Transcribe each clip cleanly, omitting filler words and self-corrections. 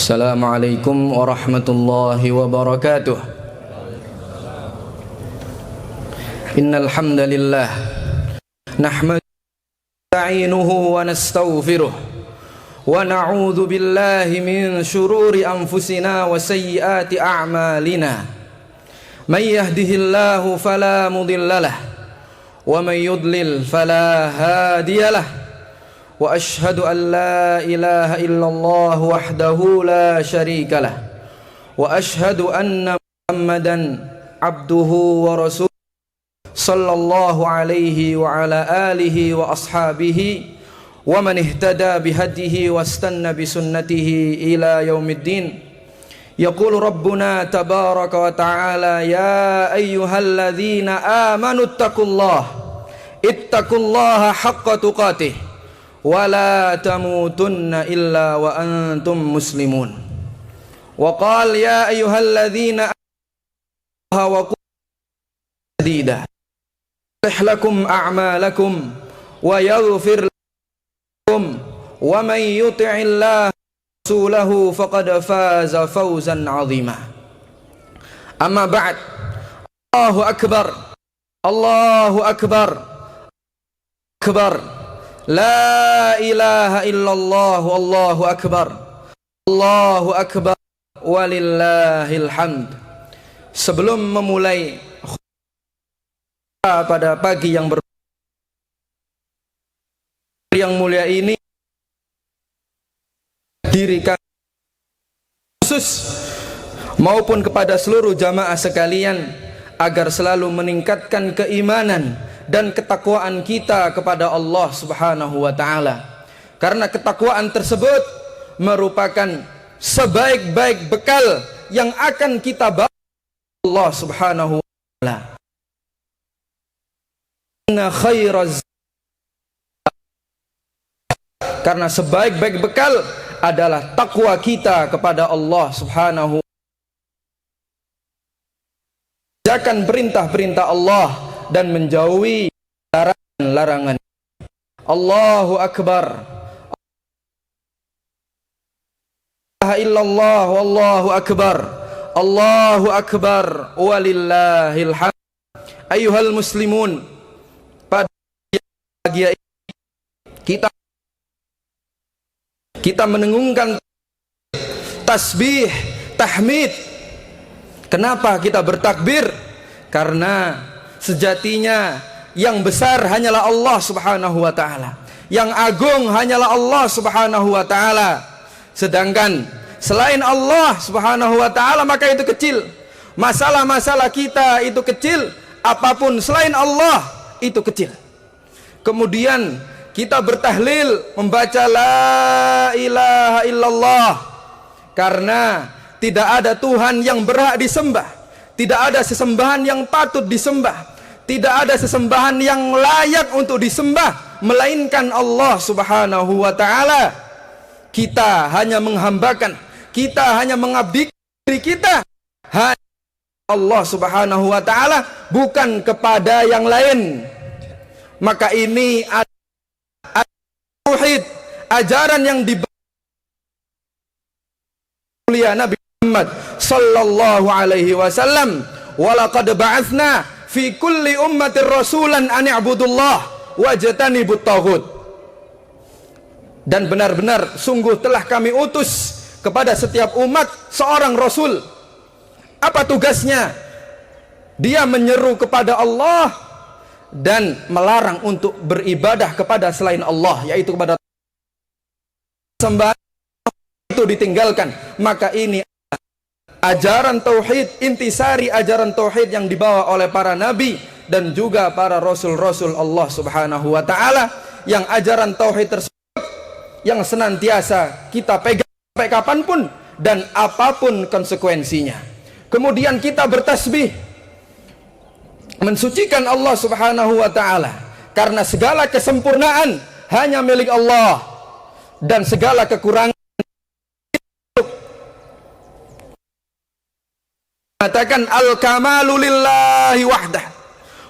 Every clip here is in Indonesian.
Assalamualaikum warahmatullahi wabarakatuh. Innal hamdalillah nahmaduhu wa nasta'inuhu wa nastaghfiruh wa na'udzu billahi min shururi anfusina wa sayyiati a'malina. May yahdihillahu fala mudhillalah wa may yudlil fala hadiyalah. Wa ashhadu an la ilaha illallah wahdahu la syarika lah wa ashhadu anna Muhammadan abduhu wa rasuluh sallallahu alaihi wa ala alihi wa ashabihi wa man ihtada bihadihi wastanna bisunnatihi ila yaumiddin. Yaqulu rabbuna tabaraka wa ta'ala ya ayyuhalladzina amanu ittaqullaha haqqa tuqatih wala tamutunna illa wa antum muslimun. Wa qala ya ayyuhalladzina wa sadida yuslih lakum a'malakum wa yaghfir lakum wa man yuti'illaha rasulahu faqad faza fawzan 'azima. Amma ba'd. Allahu akbar, Allahu akbar, akbar. La ilaha illallah wallahu akbar, Allahu akbar walillahil hamd. Sebelum memulai pada pagi yang mulia ini, diri kami khusus maupun kepada seluruh jamaah sekalian agar selalu meningkatkan keimanan dan ketakwaan kita kepada Allah Subhanahu wa ta'ala, karena ketakwaan tersebut merupakan sebaik-baik bekal yang akan kita bawa Allah Subhanahu wa ta'ala. Karena sebaik-baik bekal adalah takwa kita kepada Allah Subhanahu wa ta'ala, menjalankan perintah-perintah Allah dan menjauhi larangan-larangan. Allahu akbar, la ilaha illallah wallahu akbar, Allahu akbar walillahil hamd. Ayyuhal muslimun, pada pagi ini kita menengungkan tasbih, tahmid. Kenapa kita bertakbir? Karena sejatinya yang besar hanyalah Allah Subhanahu wa ta'ala, yang agung hanyalah Allah Subhanahu wa ta'ala. Sedangkan selain Allah Subhanahu wa ta'ala maka itu kecil. Masalah-masalah kita itu kecil, apapun selain Allah itu kecil. Kemudian kita bertahlil, membaca la ilaha illallah, karena tidak ada Tuhan yang berhak disembah, tidak ada sesembahan yang patut disembah, tidak ada sesembahan yang layak untuk disembah melainkan Allah Subhanahu wa ta'ala. Kita hanya menghambakan, kita hanya mengabdikan diri kita hanya Allah Subhanahu wa ta'ala, bukan kepada yang lain. Maka ini adalah tauhid, ajaran yang dibawa Nabi Muhammad sallallahu alaihi wasallam. Walaqad ba'atsna fi kulli ummatir rasulan an i'budullah wajtanibut taghut. Dan benar-benar sungguh telah kami utus kepada setiap umat seorang rasul. Apa tugasnya? Dia menyeru kepada Allah dan melarang untuk beribadah kepada selain Allah, yaitu kepada sembahan itu ditinggalkan. Maka ini ajaran tauhid, intisari ajaran tauhid yang dibawa oleh para nabi dan juga para rasul-rasul Allah Subhanahu wa ta'ala, yang ajaran tauhid tersebut yang senantiasa kita pegang sampai kapanpun dan apapun konsekuensinya. Kemudian kita bertasbih, mensucikan Allah Subhanahu wa ta'ala, karena segala kesempurnaan hanya milik Allah dan segala kekurangan mengatakan al-kamalu lillahi wahdah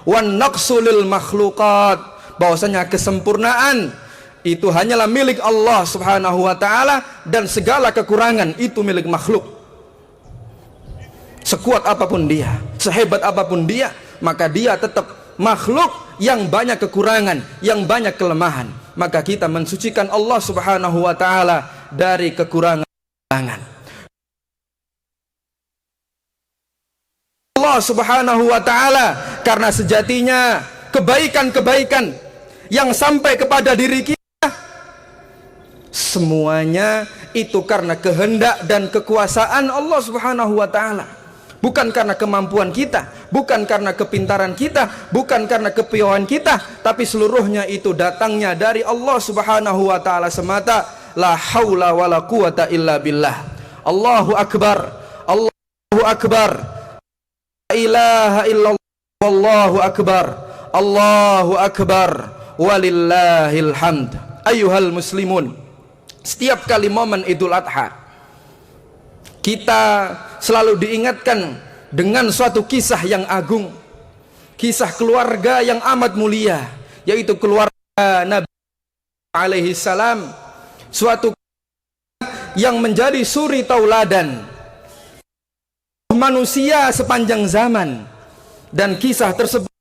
wan naqsu lil makhluqat, bahwasanya kesempurnaan itu hanyalah milik Allah Subhanahu wa ta'ala, dan segala kekurangan itu milik makhluk. Sekuat apapun dia, sehebat apapun dia, maka dia tetap makhluk yang banyak kekurangan, yang banyak kelemahan. Maka kita mensucikan Allah Subhanahu wa ta'ala dari kekurangan. Allah Subhanahu wa ta'ala, karena sejatinya kebaikan-kebaikan yang sampai kepada diri kita, semuanya itu karena kehendak dan kekuasaan Allah Subhanahu wa ta'ala. Bukan karena kemampuan kita, bukan karena kepintaran kita, bukan karena kepiawaian kita, tapi seluruhnya itu datangnya dari Allah Subhanahu wa ta'ala semata. La haula wala quwata illa billah. Allahu akbar, Allahu akbar, la ilaha illallah, wallahu akbar, Allahu akbar, walillahil hamd. Ayyuhal muslimun, setiap kali momen Idul Adha, kita selalu diingatkan dengan suatu kisah yang agung, kisah keluarga yang amat mulia, yaitu keluarga Nabi alaihi salam, suatu yang menjadi suri tauladan manusia sepanjang zaman. Dan kisah tersebut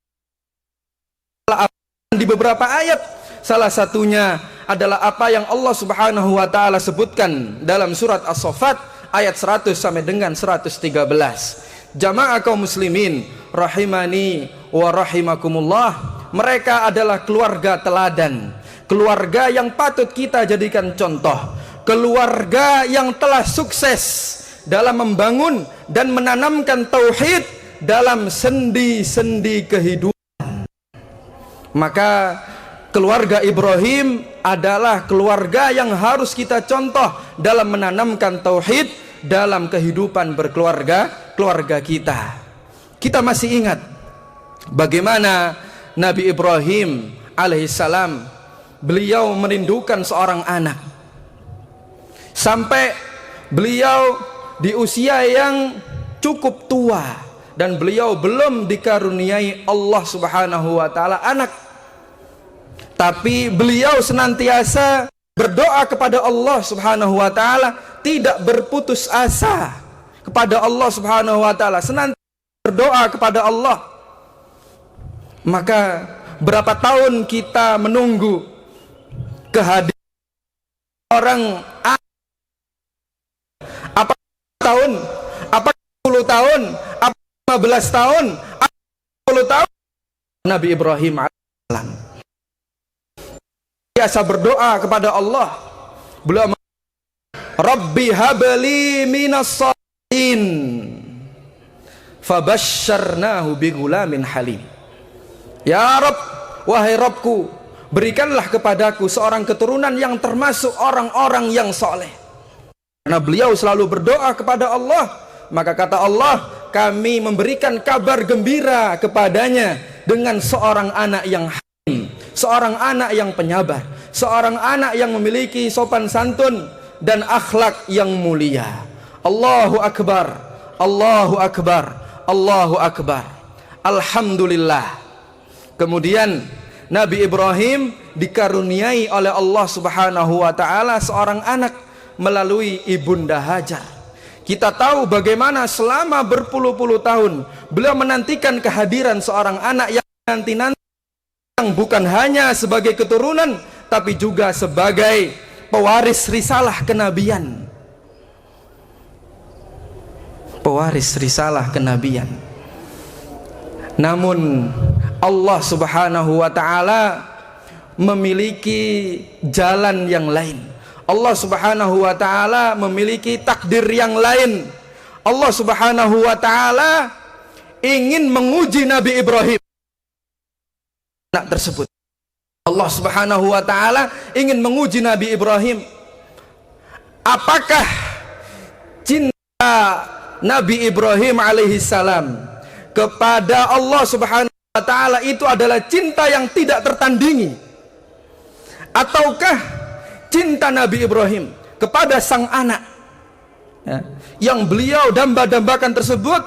di beberapa ayat, salah satunya adalah apa yang Allah Subhanahu wa ta'ala sebutkan dalam surat As-Saffat ayat 100 sampai dengan 113. Jamaah kaum muslimin rahimani wa rahimakumullah, mereka adalah keluarga teladan, keluarga yang patut kita jadikan contoh, keluarga yang telah sukses dalam membangun dan menanamkan tauhid dalam sendi-sendi kehidupan. Maka keluarga Ibrahim adalah keluarga yang harus kita contoh dalam menanamkan tauhid dalam kehidupan berkeluarga, keluarga kita. Kita masih ingat bagaimana Nabi Ibrahim alaihissalam, beliau merindukan seorang anak sampai beliau di usia yang cukup tua dan beliau belum dikaruniai Allah Subhanahu wa ta'ala anak. Tapi beliau senantiasa berdoa kepada Allah Subhanahu wa ta'ala, tidak berputus asa kepada Allah Subhanahu wa ta'ala, senantiasa berdoa kepada Allah. Maka berapa tahun kita menunggu kehadiran orang, apa tahun, apa 10 tahun, apa 15 tahun, apa 10 tahun, Nabi Ibrahim alaihissalam biasa berdoa kepada Allah. Beliau, Rabbi habli minas shalihin, fabasyarnahu bigulamin halim. Ya Rabb, wahai Rabbku, berikanlah kepadaku seorang keturunan yang termasuk orang-orang yang soleh. Karena beliau selalu berdoa kepada Allah, maka kata Allah, kami memberikan kabar gembira kepadanya dengan seorang anak yang halim, seorang anak yang penyabar, seorang anak yang memiliki sopan santun dan akhlak yang mulia. Allahu akbar, Allahu akbar, Allahu akbar, alhamdulillah. Kemudian Nabi Ibrahim dikaruniai oleh Allah Subhanahu wa ta'ala seorang anak melalui ibunda Hajar. Kita tahu bagaimana selama berpuluh-puluh tahun beliau menantikan kehadiran seorang anak yang nanti-nanti, yang bukan hanya sebagai keturunan tapi juga sebagai pewaris risalah kenabian. Pewaris risalah kenabian. Namun Allah Subhanahu wa ta'ala memiliki jalan yang lain. Allah Subhanahu wa ta'ala memiliki takdir yang lain. Allah Subhanahu wa ta'ala ingin menguji Nabi Ibrahim anak tersebut. Allah Subhanahu wa ta'ala ingin menguji Nabi Ibrahim. Apakah cinta Nabi Ibrahim alaihissalam kepada Allah Subhanahu wa ta'ala itu adalah cinta yang tidak tertandingi, ataukah cinta Nabi Ibrahim kepada sang anak yang beliau damba-dambakan tersebut,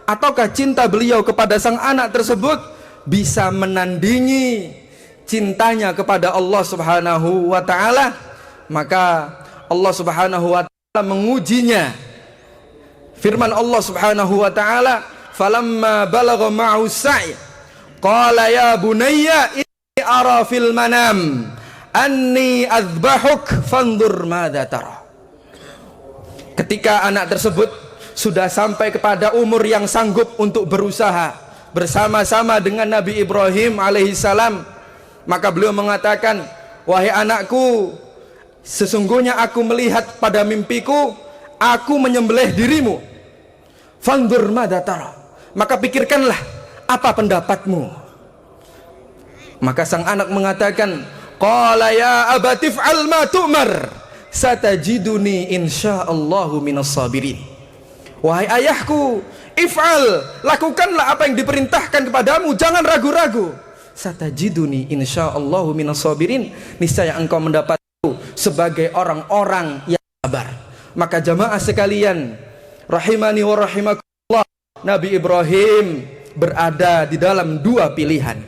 ataukah cinta beliau kepada sang anak tersebut bisa menandingi cintanya kepada Allah Subhanahu wa taala, maka Allah Subhanahu wa taala mengujinya. Firman Allah Subhanahu wa taala, "Falamma balagha ma'u sa'i, qala ya bunayya inni ara fil manam anni adzbahuk fanzur madza tara." Ketika anak tersebut sudah sampai kepada umur yang sanggup untuk berusaha bersama-sama dengan Nabi Ibrahim alaihissalam, maka beliau mengatakan, "Wahai anakku, sesungguhnya aku melihat pada mimpiku aku menyembelih dirimu. Fanzur madza tara." Maka pikirkanlah, apa pendapatmu? Maka sang anak mengatakan, "Qala ya abati fa'al ma tu'mar, satajiduni insyaallahu minas sabirin." Wahai ayahku, if'al, lakukanlah apa yang diperintahkan kepadamu, jangan ragu-ragu. Satajiduni insyaallahu minas sabirin, niscaya engkau mendapatku sebagai orang-orang yang sabar. Maka jamaah sekalian, rahimani wa rahimakumullah, Nabi Ibrahim berada di dalam dua pilihan.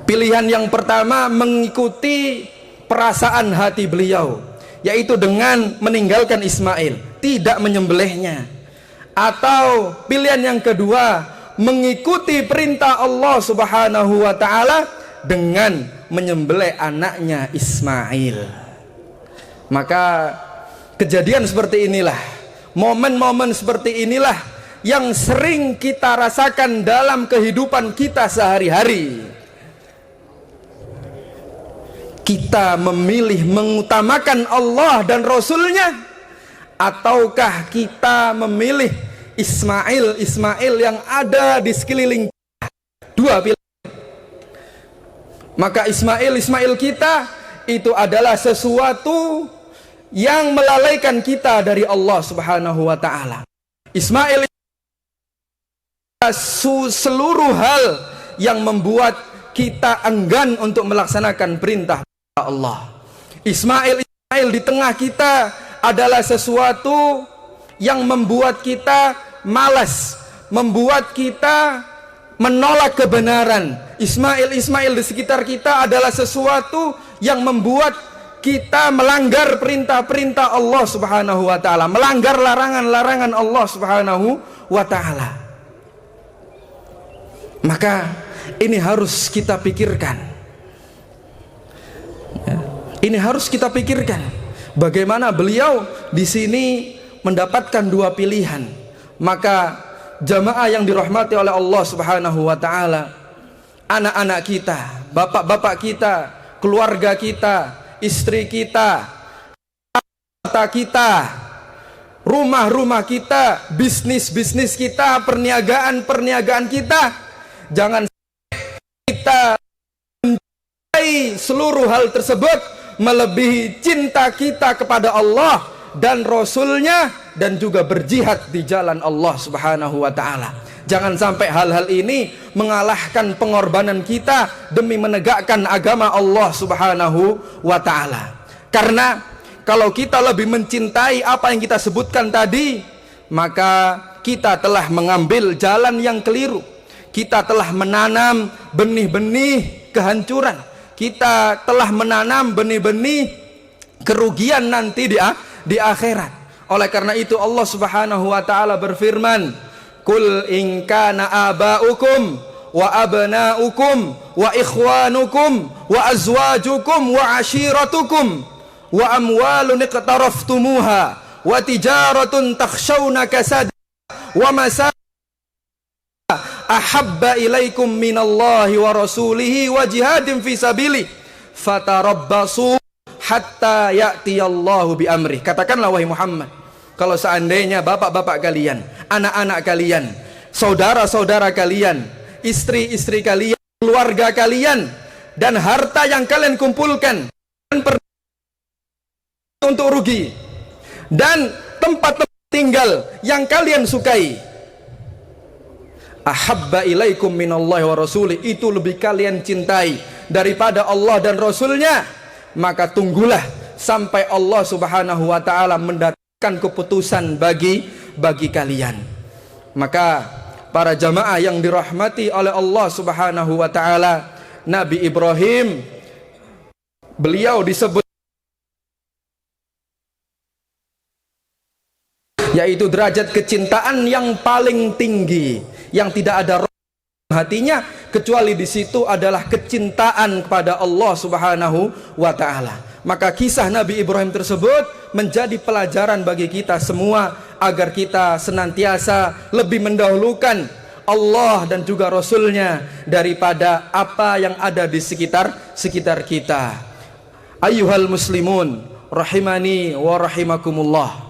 Pilihan yang pertama mengikuti perasaan hati beliau, yaitu dengan meninggalkan Ismail, tidak menyembelihnya. Atau pilihan yang kedua, mengikuti perintah Allah Subhanahu wa taala dengan menyembelih anaknya Ismail. Maka kejadian seperti inilah, momen-momen seperti inilah yang sering kita rasakan dalam kehidupan kita sehari-hari. Kita memilih mengutamakan Allah dan Rasulnya, ataukah kita memilih Ismail yang ada di sekeliling kita? Dua pilihan. Maka Ismail kita itu adalah sesuatu yang melalaikan kita dari Allah Subhanahu wa taala. Ismail seluruh hal yang membuat kita enggan untuk melaksanakan perintah Allah. Ismail di tengah kita adalah sesuatu yang membuat kita malas, membuat kita menolak kebenaran. Ismail di sekitar kita adalah sesuatu yang membuat kita melanggar perintah-perintah Allah Subhanahu wa taala, melanggar larangan-larangan Allah Subhanahu wa taala. Maka ini harus kita pikirkan. Ini harus kita pikirkan bagaimana beliau di sini mendapatkan dua pilihan. Maka jamaah yang dirahmati oleh Allah Subhanahu wa taala, anak-anak kita, bapak-bapak kita, keluarga kita, istri kita, harta kita, rumah-rumah kita, bisnis-bisnis kita, perniagaan kita, jangan kita mencintai seluruh hal tersebut melebihi cinta kita kepada Allah dan Rasulnya, dan juga berjihad di jalan Allah Subhanahu wa ta'ala. Jangan sampai hal-hal ini mengalahkan pengorbanan kita demi menegakkan agama Allah Subhanahu wa ta'ala. Karena kalau kita lebih mencintai apa yang kita sebutkan tadi, maka kita telah mengambil jalan yang keliru. Kita telah menanam benih-benih kehancuran. Kita telah menanam benih-benih kerugian nanti di akhirat. Oleh karena itu Allah Subhanahu wa taala berfirman, "Qul in kana aba'ukum wa abna'ukum wa ikhwanukum wa azwajukum wa ashiratukum wa amwalun iqtaraftumuha wa tijaratun takhshawna kasad wa masa ahabba ilaikum minallahi wa rasulihi wa jihadin fi sabili fatarabbasu hatta ya'tiyallahu bi amri." Katakanlah wahai Muhammad, kalau seandainya bapak-bapak kalian, anak-anak kalian, saudara-saudara kalian, istri-istri kalian, keluarga kalian, dan harta yang kalian kumpulkan untuk rugi, dan tempat tinggal yang kalian sukai, ahabba ilaikum minallahi wa rasuli, itu lebih kalian cintai daripada Allah dan Rasulnya, maka tunggulah sampai Allah Subhanahu wa ta'ala mendatangkan keputusan bagi kalian. Maka para jamaah yang dirahmati oleh Allah Subhanahu wa taala, Nabi Ibrahim beliau disebut yaitu derajat kecintaan yang paling tinggi, yang tidak ada hatinya kecuali di situ adalah kecintaan kepada Allah Subhanahu wa taala. Maka kisah Nabi Ibrahim tersebut menjadi pelajaran bagi kita semua agar kita senantiasa lebih mendahulukan Allah dan juga Rasulnya daripada apa yang ada di sekitar kita. Ayyuhal muslimun rahimani wa rahimakumullah.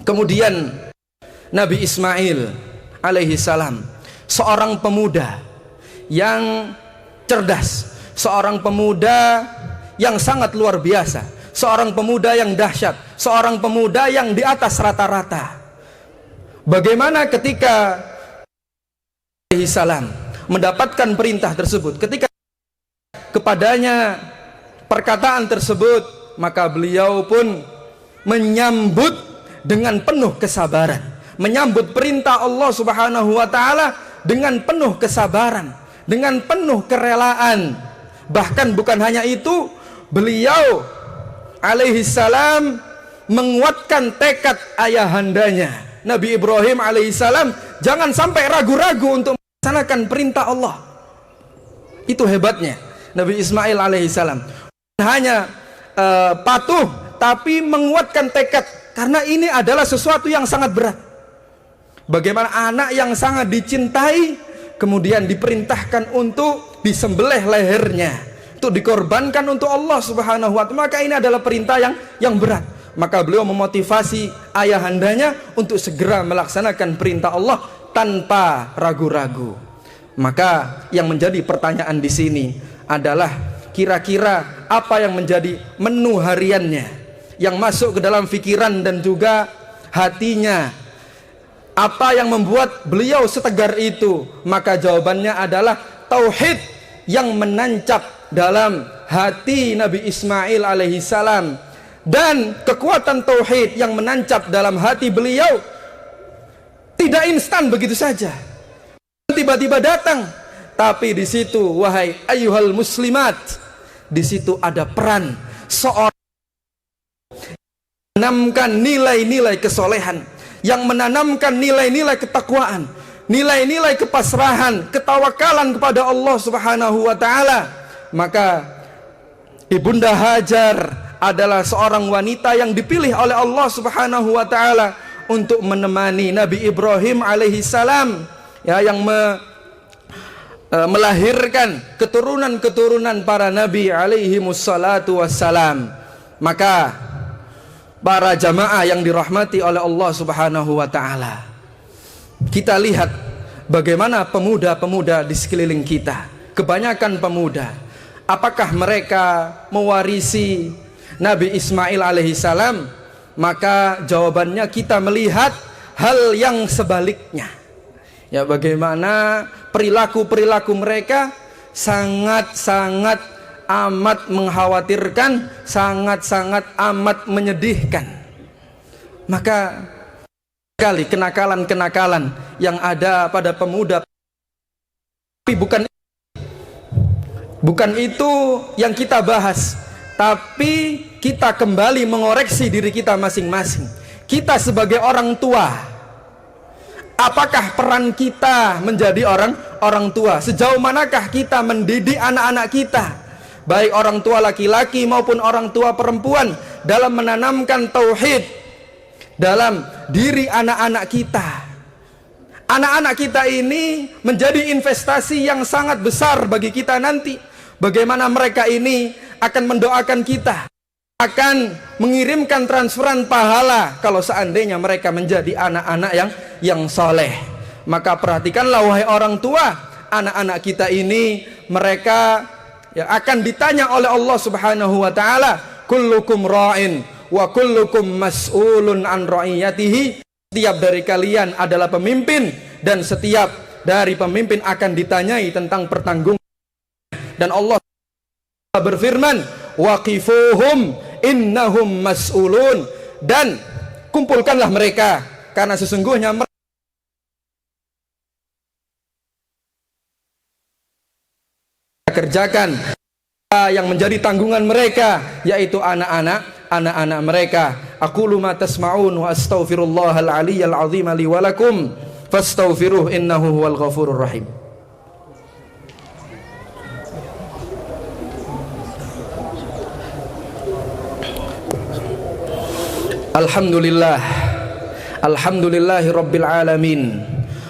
Kemudian Nabi Ismail alaihi salam, seorang pemuda yang cerdas, seorang pemuda yang sangat luar biasa, seorang pemuda yang dahsyat, seorang pemuda yang di atas rata-rata. Bagaimana ketika alaihi salam mendapatkan perintah tersebut, ketika kepadanya perkataan tersebut, maka beliau pun menyambut dengan penuh kesabaran, menyambut perintah Allah Subhanahu wa taala dengan penuh kesabaran, dengan penuh kerelaan. Bahkan bukan hanya itu, beliau alaihi salam menguatkan tekad ayahandanya Nabi Ibrahim alaihi salam jangan sampai ragu-ragu untuk melaksanakan perintah Allah. Itu hebatnya Nabi Ismail alaihi salam, hanya patuh tapi menguatkan tekad, karena ini adalah sesuatu yang sangat berat. Bagaimana anak yang sangat dicintai kemudian diperintahkan untuk disembelih lehernya, untuk dikorbankan untuk Allah Subhanahu wa taala, maka ini adalah perintah yang berat. Maka beliau memotivasi ayahandanya untuk segera melaksanakan perintah Allah tanpa ragu-ragu. Maka yang menjadi pertanyaan di sini adalah kira-kira apa yang menjadi menu hariannya yang masuk ke dalam pikiran dan juga hatinya, apa yang membuat beliau setegar itu? Maka jawabannya adalah tauhid yang menancap dalam hati Nabi Ismail alaihi salam, dan kekuatan tauhid yang menancap dalam hati beliau tidak instan begitu saja, tiba-tiba datang. Tapi di situ, wahai ayyuhal muslimat, di situ ada peran seorang menanamkan nilai-nilai kesolehan, yang menanamkan nilai-nilai ketakwaan, nilai-nilai kepasrahan, ketawakalan kepada Allah Subhanahu wa taala. Maka Ibunda Hajar adalah seorang wanita yang dipilih oleh Allah Subhanahu wa taala untuk menemani Nabi Ibrahim alaihi salam, ya, yang melahirkan keturunan-keturunan para nabi alaihi wassalatu wassalam. Maka para jamaah yang dirahmati oleh Allah Subhanahu wa taala, kita lihat bagaimana pemuda-pemuda di sekeliling kita. Kebanyakan pemuda, apakah mereka mewarisi Nabi Ismail alaihi salam? Maka jawabannya kita melihat hal yang sebaliknya. Ya, bagaimana perilaku-perilaku mereka sangat-sangat amat mengkhawatirkan, sangat-sangat amat menyedihkan. Maka kali kenakalan-kenakalan yang ada pada pemuda, tapi bukan itu yang kita bahas, tapi kita kembali mengoreksi diri kita masing-masing. Kita sebagai orang tua, apakah peran kita menjadi orang tua? Sejauh manakah kita mendidik anak-anak kita, baik orang tua laki-laki maupun orang tua perempuan, dalam menanamkan tauhid dalam diri anak-anak kita? Anak-anak kita ini menjadi investasi yang sangat besar bagi kita nanti. Bagaimana mereka ini akan mendoakan kita, akan mengirimkan transferan pahala kalau seandainya mereka menjadi anak-anak yang soleh. Maka perhatikanlah wahai orang tua, anak-anak kita ini mereka yang akan ditanya oleh Allah Subhanahu wa taala, kullukum ra'in wa kullukum mas'ulun an ra'iyatihi. Setiap dari kalian adalah pemimpin, dan setiap dari pemimpin akan ditanyai tentang pertanggungan. Dan Allah berfirman, waqifuhum innahum mas'ulun, dan kumpulkanlah mereka karena sesungguhnya kerjakan yang menjadi tanggungan mereka, yaitu anak-anak mereka. Aqulu ma tasma'un wa astaghfirullahal aliyyal azim li wa lakum fastaghfiruh innahu huwal ghafurur rahim. Alhamdulillahi rabbil alamin,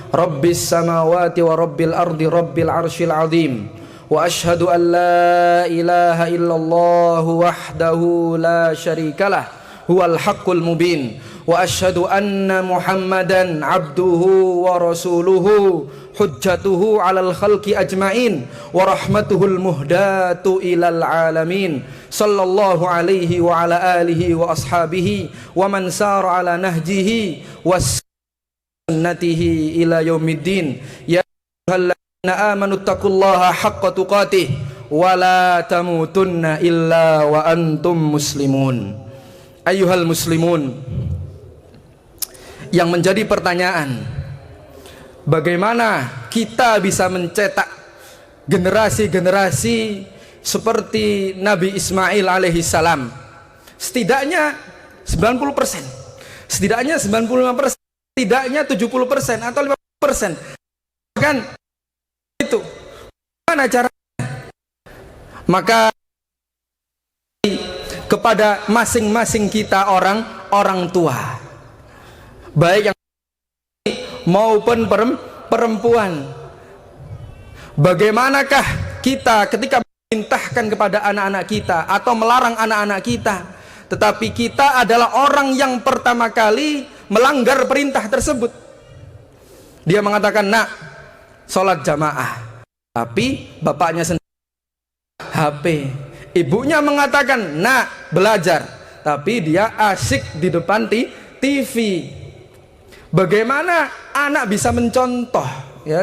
rabbis samawati wa rabbil ardi rabbil arsyil azim, wa ashhadu an la ilaha illallah wahdahu la syarikalah huwal haqqul mubin, wa ashhadu anna muhammadan abduhu wa rasuluhu hujjatuhu alal khalqi ajma'in wa rahmatuhul muhdatu ilal alamin, sallallahu alaihi wa ala alihi wa ashabihi wa man sara ala nahjihi wa sunnatihi ila yaumiddin. Ya ayyuhalladzina amanu taqullaha haqqa tuqatih wa la tamutunna illa wa antum muslimun. Ayyuhal muslimun, yang menjadi pertanyaan, bagaimana kita bisa mencetak generasi-generasi seperti Nabi Ismail alaihi salam? Setidaknya 90%, setidaknya 95%, setidaknya 70% atau 50%. Kan itu mana caranya? Maka kepada masing-masing kita orang tua, baik yang maupun perempuan, bagaimanakah kita ketika memerintahkan kepada anak-anak kita atau melarang anak-anak kita, tetapi kita adalah orang yang pertama kali melanggar perintah tersebut. Dia mengatakan, nak, sholat jamaah, tapi bapaknya sendiri HP. Ibunya mengatakan, nak, belajar, tapi dia asik di depan TV. Bagaimana anak bisa mencontoh, ya,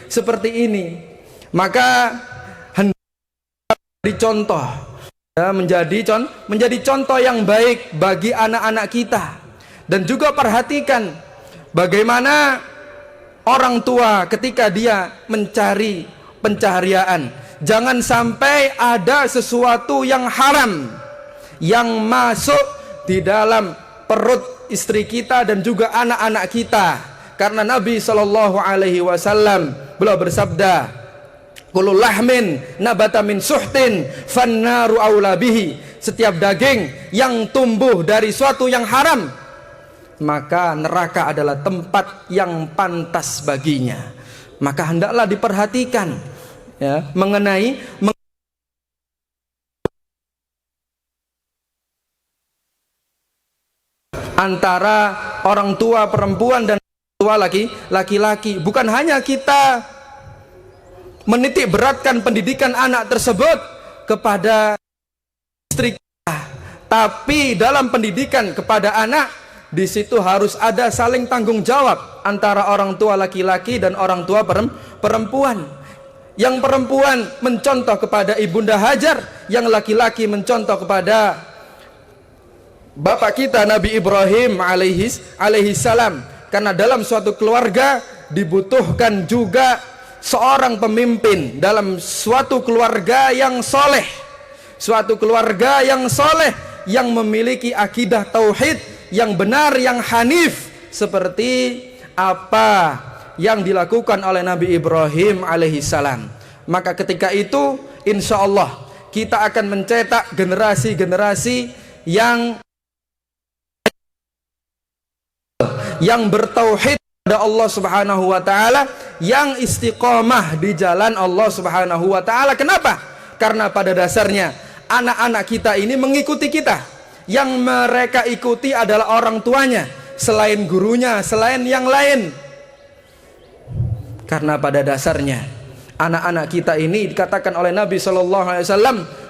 seperti ini? Maka dicontoh, ya, menjadi contoh yang baik bagi anak-anak kita. Dan juga perhatikan bagaimana orang tua ketika dia mencari pencaharian, jangan sampai ada sesuatu yang haram yang masuk di dalam perut istri kita dan juga anak-anak kita. Karena Nabi SAW beliau bersabda, kullu lahmin nabata min suhtin fannaru aula bihi. Setiap daging yang tumbuh dari suatu yang haram, maka neraka adalah tempat yang pantas baginya. Maka hendaklah diperhatikan, ya, mengenai antara orang tua perempuan dan tua laki-laki. Bukan hanya kita menitik beratkan pendidikan anak tersebut kepada istri kita, tapi dalam pendidikan kepada anak, di situ harus ada saling tanggung jawab antara orang tua laki-laki dan orang tua perempuan. Yang perempuan mencontoh kepada Ibunda Hajar, yang laki-laki mencontoh kepada bapak kita Nabi Ibrahim alaihi salam. Karena dalam suatu keluarga dibutuhkan juga seorang pemimpin dalam suatu keluarga yang soleh, suatu keluarga yang soleh, yang memiliki akidah tauhid yang benar, yang hanif, seperti apa yang dilakukan oleh Nabi Ibrahim alaihi salam. Maka ketika itu insya Allah kita akan mencetak generasi-generasi yang bertauhid kepada Allah Subhanahu wa taala, yang istiqomah di jalan Allah Subhanahu wa taala. Kenapa? Karena pada dasarnya anak-anak kita ini mengikuti kita. Yang mereka ikuti adalah orang tuanya, selain gurunya, selain yang lain. Karena pada dasarnya anak-anak kita ini dikatakan oleh Nabi SAW,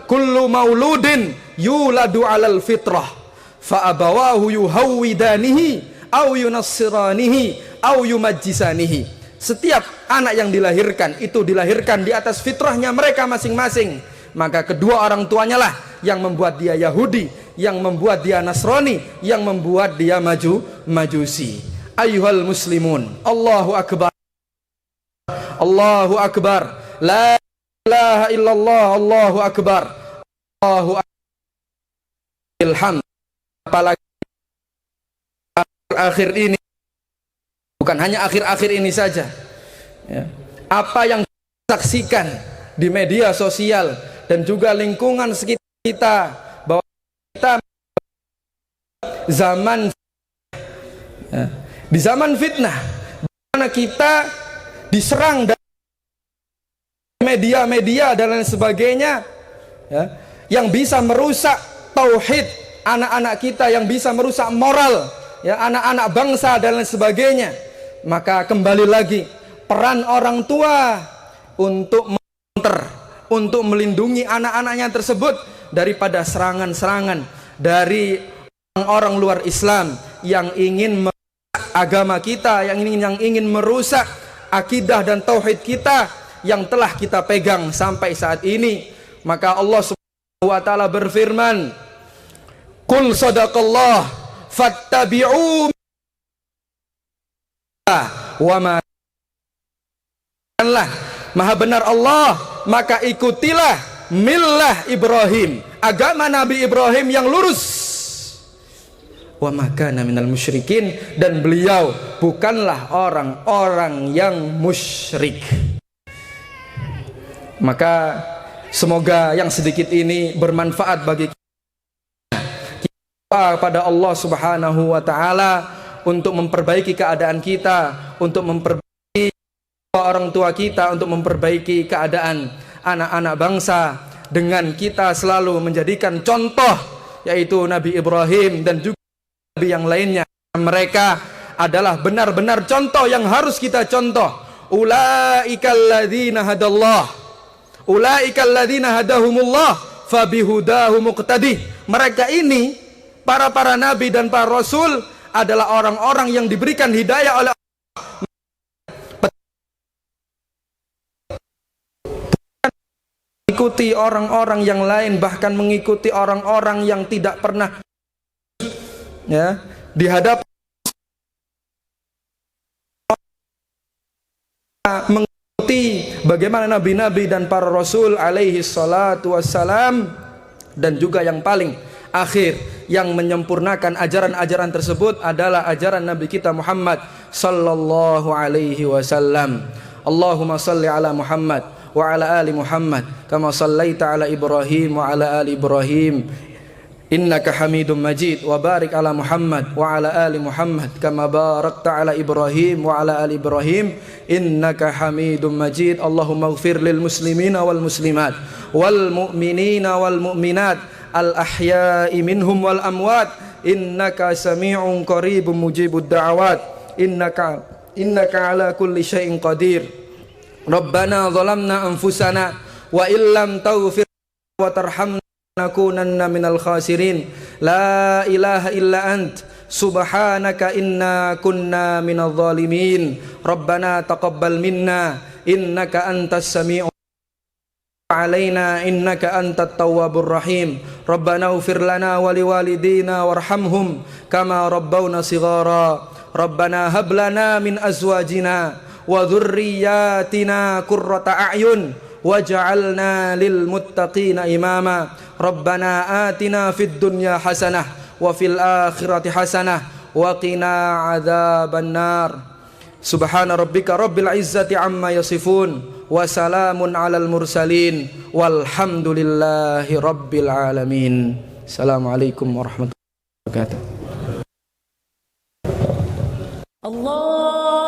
kullu mauludin yuladu alal fitrah fa abawahu yuhawwidanihi au yunassiranihi au yumajjisanihi. Setiap anak yang dilahirkan itu dilahirkan di atas fitrahnya mereka masing-masing. Maka kedua orang tuanya lah yang membuat dia Yahudi, yang membuat dia Nasrani, yang membuat dia Majusi. Ayyuhal muslimun, Allahu akbar, Allahu akbar, la ilaha illallah, Allahu akbar, Allahu akbar, ilham. Apalagi akhir ini, bukan hanya akhir-akhir ini saja ya. Apa yang kita saksikan di media sosial dan juga lingkungan sekitar kita, bahwa kita zaman ya, di zaman fitnah, mana kita diserang dari media-media dan lain sebagainya ya, yang bisa merusak tauhid anak-anak kita, yang bisa merusak moral ya anak-anak bangsa dan lain sebagainya. Maka kembali lagi peran orang tua untuk untuk melindungi anak-anaknya tersebut daripada serangan-serangan dari orang-orang luar Islam yang ingin merusak agama kita, yang ingin merusak akidah dan tauhid kita yang telah kita pegang sampai saat ini. Maka Allah Subhanahu wa taala berfirman, "Qul sadaqallah fattabi'u wa ma maha benar Allah, maka ikutilah millah Ibrahim, agama Nabi Ibrahim yang lurus. Wa makana minal musyrikin, dan beliau bukanlah orang-orang yang musyrik." Maka semoga yang sedikit ini bermanfaat bagi kita pada Allah Subhanahu wa taala untuk memperbaiki keadaan kita, untuk memperbaiki orang tua kita, untuk memperbaiki keadaan anak-anak bangsa, dengan kita selalu menjadikan contoh yaitu Nabi Ibrahim dan juga Nabi yang lainnya. Mereka adalah benar-benar contoh yang harus kita contoh. Ulaikal ladzina hadallah, ulaikal ladzina hadahumullah fabihudahu muqtadih. Mereka ini para nabi dan para rasul adalah orang-orang yang diberikan hidayah oleh mengikuti orang-orang yang lain, bahkan mengikuti orang-orang yang tidak pernah ya dihadap mengikuti bagaimana nabi-nabi dan para rasul alaihi salatu wassalam. Dan juga yang paling akhir yang menyempurnakan ajaran-ajaran tersebut adalah ajaran Nabi kita Muhammad sallallahu alaihi wasallam. Allahumma salli ala Muhammad wa ala ali Muhammad kama sallaita ala Ibrahim wa ala ali Ibrahim innaka Hamidum Majid, wa barik ala Muhammad wa ala ali Muhammad kama barakta ala Ibrahim wa ala ali Ibrahim innaka Hamidum Majid. Allahumma ighfir lil muslimina wal muslimat wal mu'minina wal mu'minat al ahya'i minhum wal amwat innaka sami'un qaribun mujibud da'awat innaka ala kulli syai'in qadir. Rabbana zalamna anfusana wa illam taghfir wa tarhamna nakunanna minal khasirin. La ilaha illa ant subhanaka inna kunna minadh dhalimin. Rabbana taqabbal minna innaka antas sami'u alaina innaka antat tawwabur rahim. Rabbana ighfir lana wa liwalidina warhamhum kama rabbawna shighara. Rabbana hab lana min azwajina wa dhurriyyatina qurrata a'yun waj'alna lil muttaqina imama. Rabbana atina fid dunya hasanah wa fil akhirati hasanah wa qina adzaban nar. Subhana rabbika rabbil izzati amma yasifun wa salamun alal mursalin walhamdulillahi rabbil alamin. Assalamualaikum warahmatullahi wabarakatuh. Allah